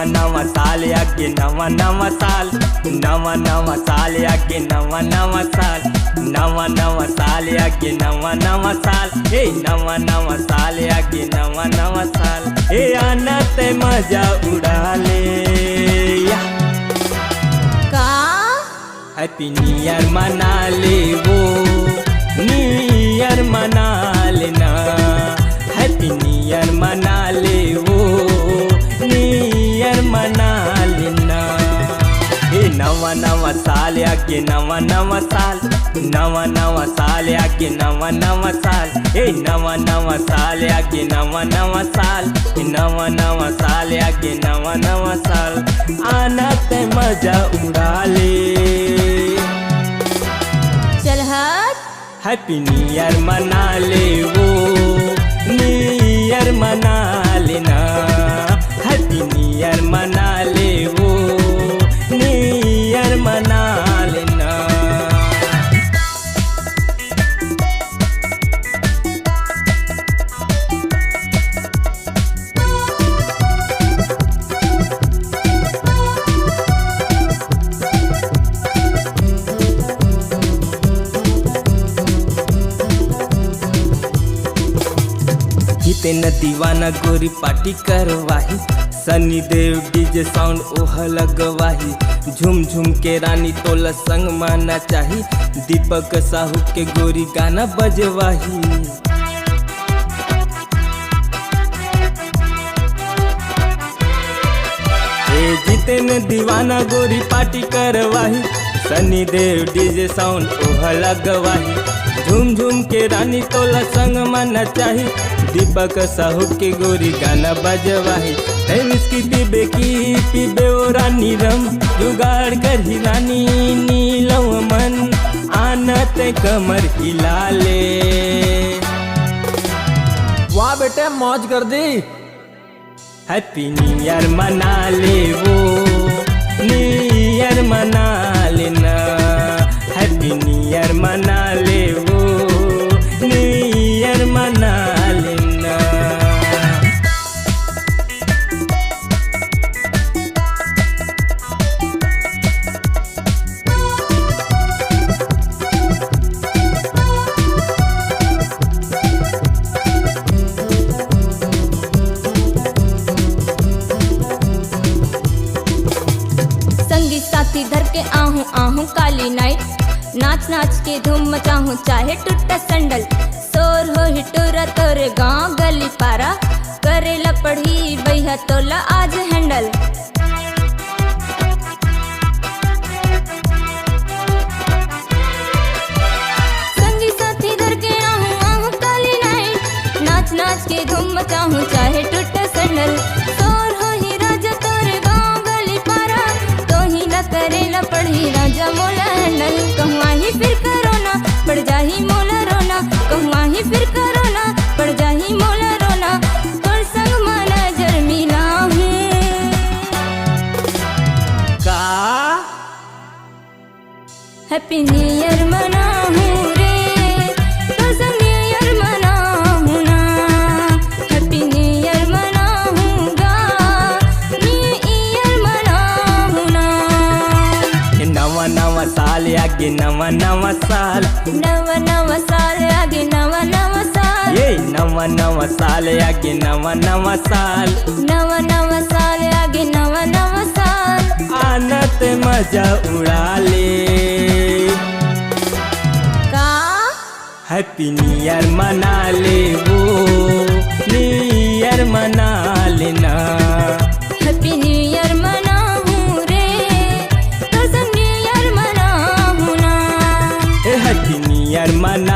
नवा साल आगे नवा नवा साल, नवा नवा साल आगे नवा नवा साल, नवा नवा साल आगे नवा नवा साल, हे नवा नवा साल आगे नवा नवा साल, हे आना ते मजा उड़ा ले या का हैप्पी न्यू ईयर मना ले वो न्यू ईयर मना लेना, हैप्पी न्यू ईयर मना ले वो न्यू ईयर मना लेना, हे नवा नवा साल आगे नवा नवा साल, नवा नवा साल आगे नवा नवा साल, हे नवा नवा साल आगे नवा नवा साल, नवा नवा साल आगे नवा नवा साल, आना ते मजा उड़ा ले चल हट। हैप्पी न्यू ईयर मना ले वो न्यू ईयर मना लेना, हैप्पी न्यू ईयर मना ले वो न्यू ईयर मना लेना। जितेन दीवाना गोरी पार्टी करवाही, सनी देव डीजे साउंड ओह लगवाही, झूम झूम के रानी तोला संग माना चाही, दीपक साहू के गोरी गाना बजवाही। जितेन दीवाना गोरी पार्टी करवाही, सनी देव डीजे साउंड ओह लगवाही, झूम झूम के रानी तोला संग माना चाही, दीपक साहू के गोरी गाना बजवाही। विस्की पीबे ओ रानी रम, जुगाड़ कर ही रानी नीलो मन, आनत कमर हिला ले। वाह बेटे मौज कर दी। हैप्पी न्यू ईयर मना ले वो न्यू ईयर मना लेना, हैप्पी न्यू ईयर मना ले वो न्यू ईयर मना लेना। संगी साथी धर के आहूं आहूं काली नाइट, नाच नाच के धूम मचाहूं चाहे टूटा संडल, शोर हो हिटोरा तोरे गांव गली पारा, करेला पढ़ी भैया तोला आज हैंडल। संगी साथी धर के आहूं आहूं काली नाइट, नाच नाच के धूम मचाहूं चाहे टूटा संडल, शोर हो ही राजा तोरे गांव गली पारा, तो ही न करेला पढ़ी राजा मोला हैंडल, कहूँ ही फिर करोना पड़ जाही मोला रोना, कहूँ ही फिर करोना पड़ जाही मोला रोना, तोर संग माना जर मिला हूँ का हैप्पी न्यू ईयर मना हूँ रे, तोर संग न्यू ईयर मना हूँ ना, हैप्पी न्यू ईयर मना हूँगा, न्यू ईयर मना हूँ ना। नवा नवा साल आगे नवा नवा साल, नवा नवा साल आगे नवा नवा साल, ये नवा नवा साल आगे नवा नवा साल, नवा नवा साल आगे नवा नवा साल, आनत मजा उड़ा ले का हैप्पी न्यू ईयर मना ले वो न्यू ईयर मना लेना, हैप्पी न्यू ईयर मना हूँ रे, तो सब न्यू ईयर मना हूँ ना, हैप्पी न्यू ईयर मना